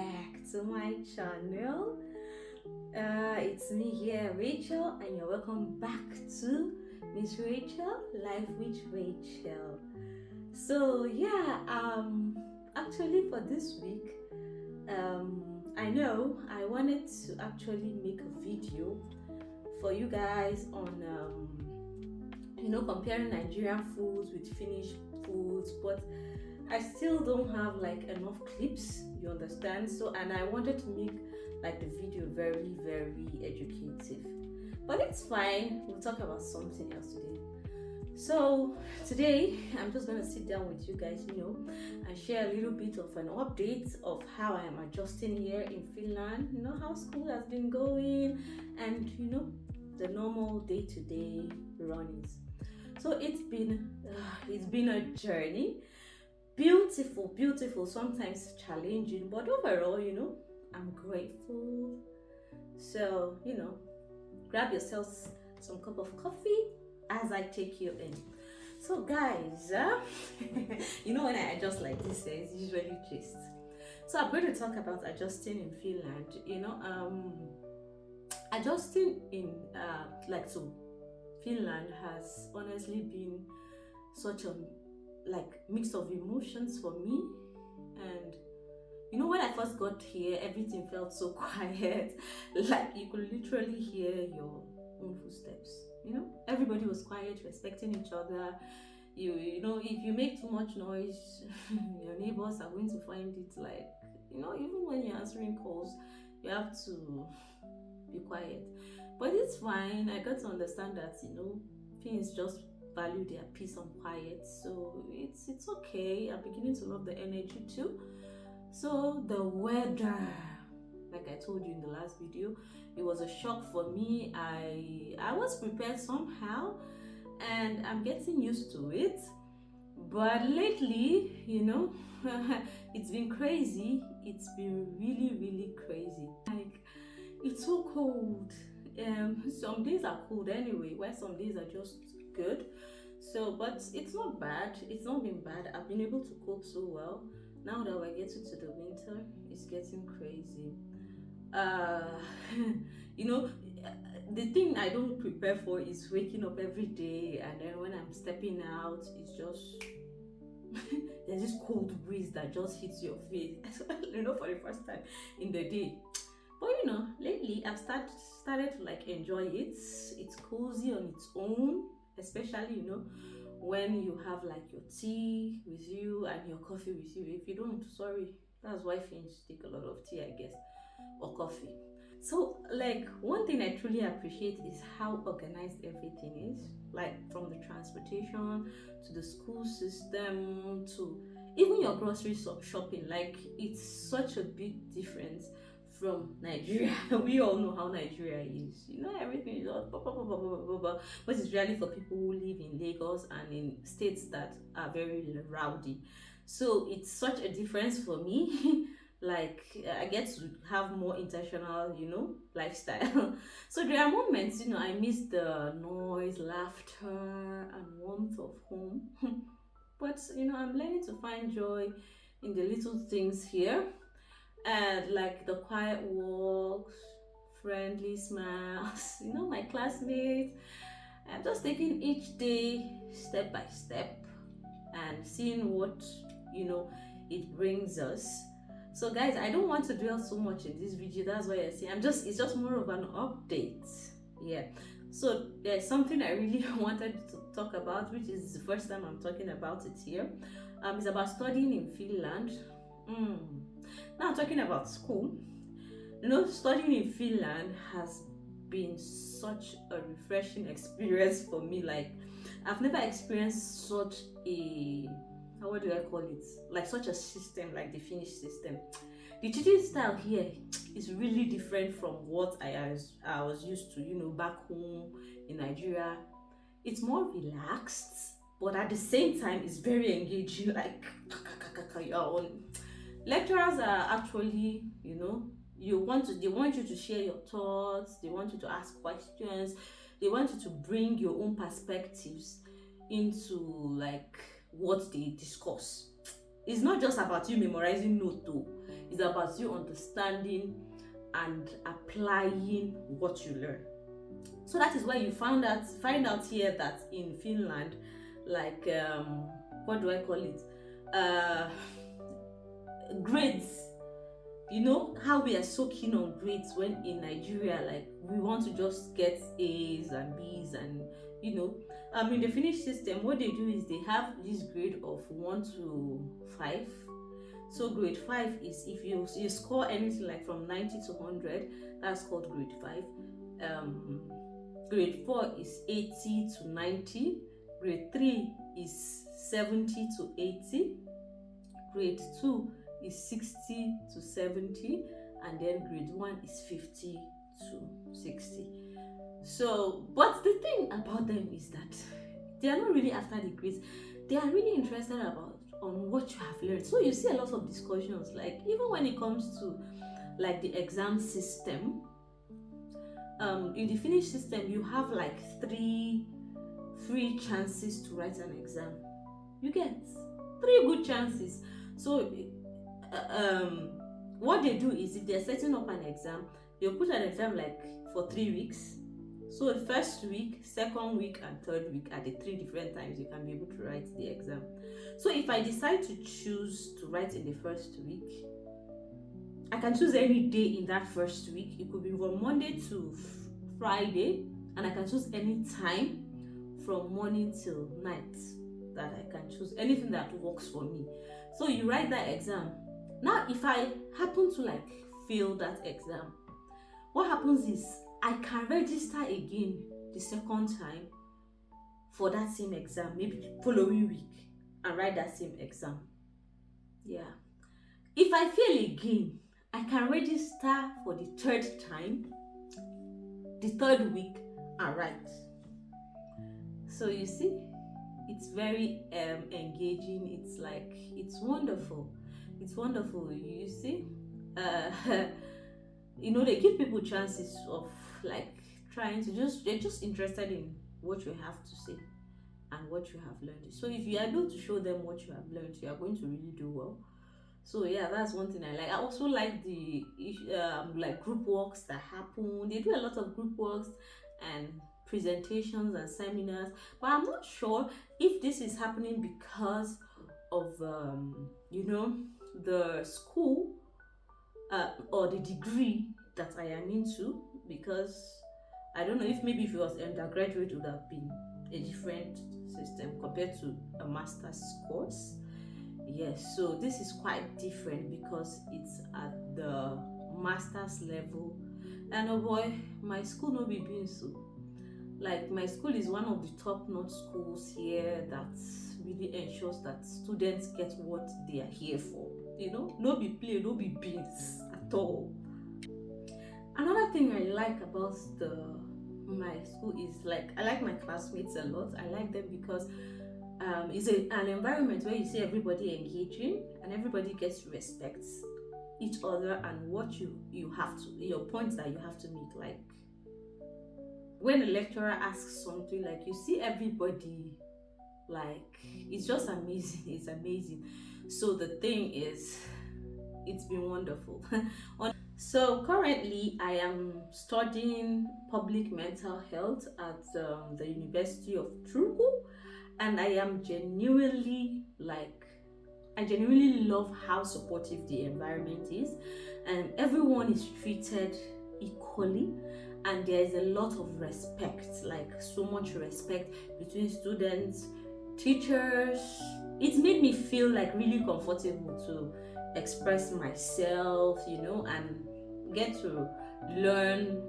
back to my channel. It's me here, Rachel, and you're welcome back to Miss Rachel Life with Rachel. So yeah, actually for this week, I know I wanted to actually make a video for you guys on comparing Nigerian foods with Finnish foods, but I still don't have like enough clips, you understand? So, and I wanted to make like the video very, very educative, but it's fine. We'll talk about something else today. So today I'm just gonna sit down with you guys, and share a little bit of an update of how I am adjusting here in Finland, how school has been going, and the normal day-to-day runnings. So it's been a journey. Beautiful, sometimes challenging, but overall, I'm grateful. So, grab yourselves some cup of coffee as I take you in. So guys, when I adjust like this, it's usually gist. So I'm going to talk about adjusting in Finland. Adjusting in to Finland has honestly been such a mix of emotions for me. And when I first got here, everything felt so quiet. Like you could literally hear your own footsteps. Everybody was quiet, respecting each other. If you make too much noise, your neighbors are going to find it even when you're answering calls, you have to be quiet. But it's fine. I got to understand that things just value their peace and quiet, so it's okay. I'm beginning to love the energy too. So the weather, like I told you in the last video, it was a shock for me. I was prepared somehow, and I'm getting used to it. But lately, it's been crazy. It's been really crazy. It's so cold. Some days are cold anyway, where some days are just good. So, but it's not bad. It's not been bad. I've been able to cope so well. Now that we're getting to the winter, it's getting crazy. The thing I don't prepare for is waking up every day, and then when I'm stepping out, it's just there's this cold breeze that just hits your face. For the first time in the day. But lately I've started to enjoy it. It's cozy on its own, especially when you have your tea with you and your coffee with you. If you don't, sorry, that's why Finns take a lot of tea, I guess, or coffee. So one thing I truly appreciate is how organized everything is, from the transportation to the school system to even your grocery shopping. It's such a big difference from Nigeria. We all know how Nigeria is. Everything is all blah, blah, blah, blah, blah, blah. But it's really for people who live in Lagos and in states that are very rowdy. So it's such a difference for me. I get to have more intentional, lifestyle. So there are moments, I miss the noise, laughter, and warmth of home. But I'm learning to find joy in the little things here. And the quiet walks, friendly smiles, my classmates. I'm just taking each day step by step and seeing what it brings us. So guys, I don't want to dwell so much in this video. That's why I say it's just more of an update. Yeah. So there's something I really wanted to talk about, which is the first time I'm talking about it here. It's about studying in Finland. Now talking about school, studying in Finland has been such a refreshing experience for me. I've never experienced such a, what do I call it? Such a system like the Finnish system. The teaching style here is really different from what I was used to, back home in Nigeria. It's more relaxed, but at the same time, it's very engaging. You're on. Lecturers are actually, they want you to share your thoughts, they want you to ask questions, they want you to bring your own perspectives into what they discuss. It's not just about you memorizing note though. It's about you understanding and applying what you learn. So that is why you find out here that in Finland, like what do I call it? Grades. You know how we are so keen on grades, when in Nigeria, like, we want to just get A's and B's, and in the Finnish system, what they do is they have this grade of 1 to 5. So grade 5 is if you score anything like from 90 to 100, that's called grade 5. Grade 4 is 80 to 90. Grade 3 is 70 to 80. Grade 2 is 60 to 70, and then grade 1 is 50 to 60. So, but the thing about them is that they are not really after the grades. They are really interested on what you have learned. So you see a lot of discussions, like even when it comes to like the exam system. In the Finnish system, you have like three chances to write an exam. You get 3 good chances. So what they do is, if they're setting up an exam, they'll put an exam like for 3 weeks. So the first week, second week, and third week are the 3 different times you can be able to write the exam. So if I decide to choose to write in the first week, I can choose any day in that first week. It could be from Monday to Friday, and I can choose any time from morning till night that I can choose, anything that works for me. So you write that exam. Now, if I happen to like fail that exam, what happens is I can register again the second time for that same exam, maybe the following week, and write that same exam. Yeah. If I fail again, I can register for the third time, the third week, and write. So you see, it's very engaging. It's like, it's wonderful. It's wonderful. You see, they give people chances of like trying to they're just interested in what you have to say and what you have learned. So if you are able to show them what you have learned, you are going to really do well. So yeah, that's one thing I like. I also like the like group works that happen. They do a lot of group works and presentations and seminars, but I'm not sure if this is happening because of the school or the degree that I am into, because I don't know if maybe if it was undergraduate, it would have been a different system compared to a master's course. Yes, so this is quite different because it's at the master's level. And oh boy, my school no be being so. Like, my school is one of the top-notch schools here that really ensures that students get what they are here for. No be play, no be beans at all. Another thing I like about my school is, like, I like my classmates a lot. I like them because it's an environment where you see everybody engaging and everybody gets to respect each other and what you have to, your points that you have to make. Like, when a lecturer asks something, like, you see everybody, like, it's just amazing. It's amazing. So the thing is, it's been wonderful. So currently I am studying public mental health at the University of Turku, and I genuinely love how supportive the environment is, and everyone is treated equally, and there is a lot of respect, like so much respect between students, teachers. It made me feel like really comfortable to express myself, and get to learn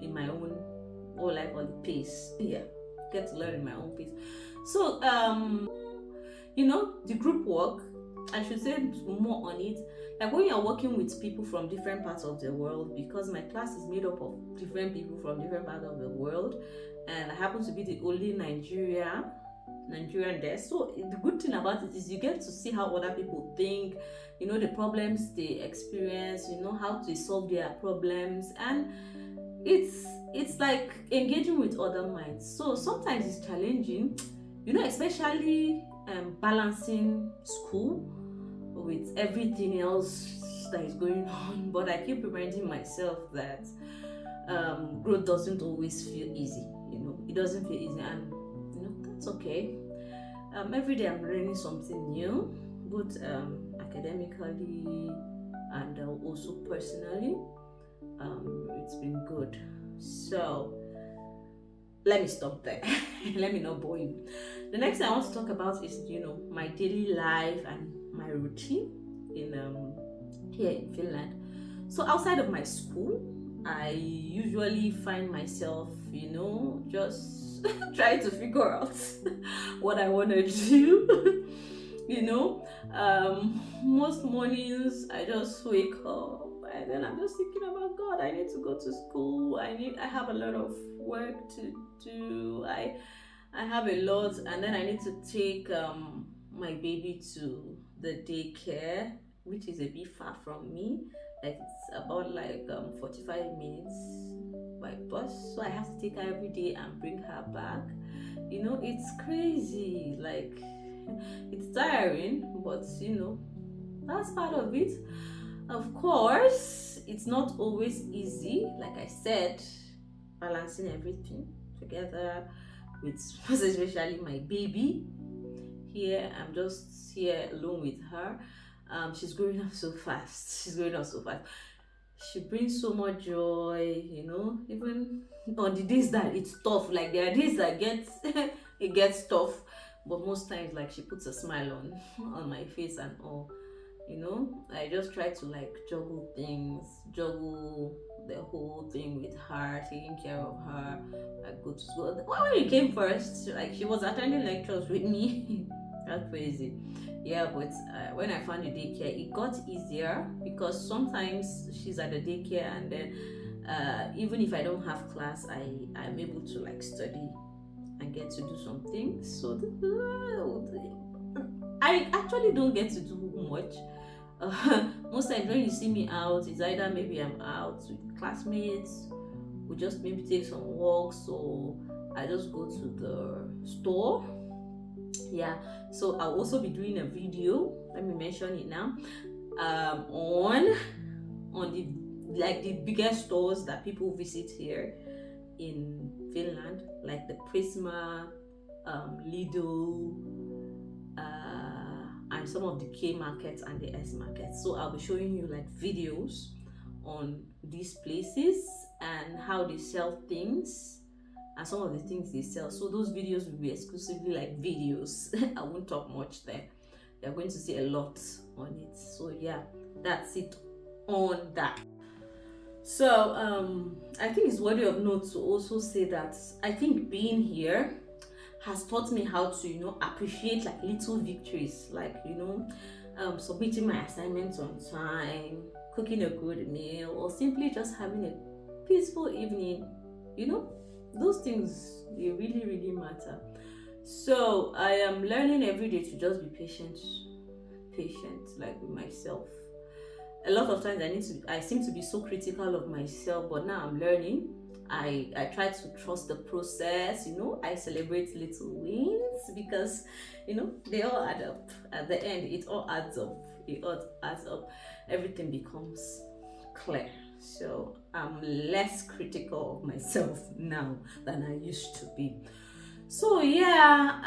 in my own, pace. Yeah, get to learn in my own pace. So the group work, I should say more on it. Like, when you're working with people from different parts of the world, because my class is made up of different people from different parts of the world, and I happen to be the only Nigerian there. So the good thing about it is you get to see how other people think, the problems they experience, how to solve their problems, and it's like engaging with other minds. So sometimes it's challenging, especially balancing school with everything else that is going on. But I keep reminding myself that growth doesn't always feel easy. It doesn't feel easy, and that's okay. Every day I'm learning something new, both academically and also personally. It's been good. So let me stop there. Let me not bore you. The next thing I want to talk about is my daily life and my routine in here in Finland. So outside of my school, I usually find myself just trying to figure out what I want to do. Most mornings I just wake up and then I'm just thinking about God. I need to go to school. I have a lot of work to do. I have a lot, and then I need to take my baby to the daycare, which is a bit far from me. Like it's about 45 minutes by bus, so I have to take her every day and bring her back. It's crazy. Like it's tiring, but that's part of it. Of course, it's not always easy. Like I said, balancing everything together with especially my baby. Here, I'm just here alone with her. She's growing up so fast. She brings so much joy, even on the days that it's tough. Like there are days that it gets tough, but most times like she puts a smile on my face and all. I just try to juggle the whole thing with her, taking care of her. I go to school. When we came first, like she was attending lectures with me. That's crazy. Yeah, but when I found the daycare, it got easier because sometimes she's at the daycare, and then even if I don't have class, I'm able to study and get to do something. So I actually don't get to do much. Most times when you see me out, it's either maybe I'm out with classmates, we just maybe take some walks, or I just go to the store. Yeah, so I'll also be doing a video, let me mention it now, on the biggest stores that people visit here in Finland, like the Prisma, Lidl, and some of the K markets and the S markets. So I'll be showing you videos on these places and how they sell things and some of the things they sell. So those videos will be exclusively videos. I won't talk much there. You're going to see a lot on it. So yeah, that's it on that. So I think it's worthy of note to also say that I think being here has taught me how to appreciate little victories, submitting my assignments on time, cooking a good meal, or simply just having a peaceful evening. Those things, they really, really matter. So I am learning every day to just be patient with myself. A lot of times I seem to be so critical of myself, but now I'm learning. I try to trust the process. I celebrate little wins because they all add up. At the end, it all adds up. Everything becomes clear. So I'm less critical of myself now than I used to be. So yeah,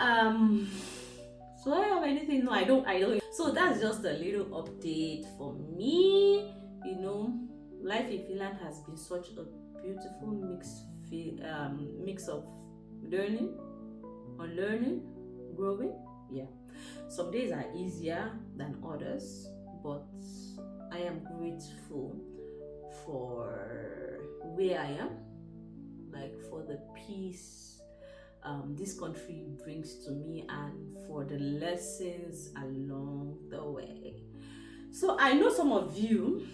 so I have anything? No, I don't. So that's just a little update for me. Life in Finland has been such a beautiful mix of learning, unlearning, growing. Yeah, some days are easier than others, but I am grateful for where I am, for the peace this country brings to me, and for the lessons along the way. So I know some of you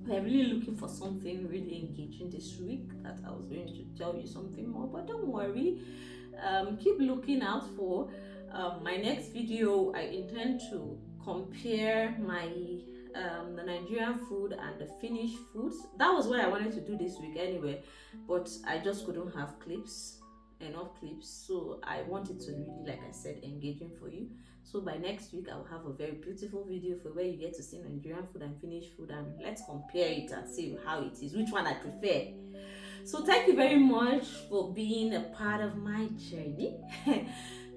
are really looking for something really engaging this week, that I was going to tell you something more, but don't worry. Keep looking out for my next video. I intend to compare the Nigerian food and the Finnish foods. That was what I wanted to do this week anyway, but I just couldn't have clips. enough clips, so I want it to really, like I said, engaging for you. So by next week I'll have a very beautiful video for where you get to see Nigerian food and Finnish food, and let's compare it and see how it is, which one I prefer. So thank you very much for being a part of my journey.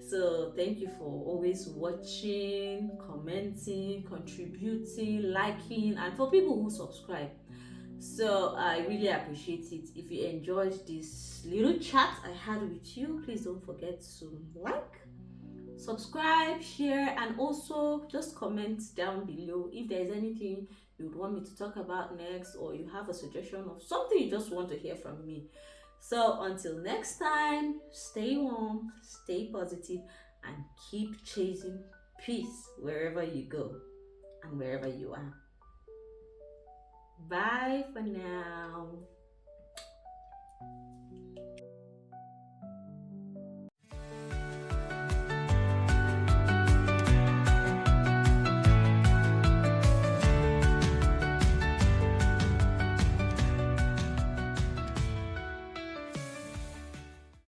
So thank you for always watching, commenting, contributing, liking, and for people who subscribe. So I really appreciate it. If you enjoyed this little chat I had with you, please don't forget to like, subscribe, share, and also just comment down below if there's anything you would want me to talk about next, or you have a suggestion of something you just want to hear from me. So until next time, stay warm, stay positive, and keep chasing peace wherever you go and wherever you are. Bye for now.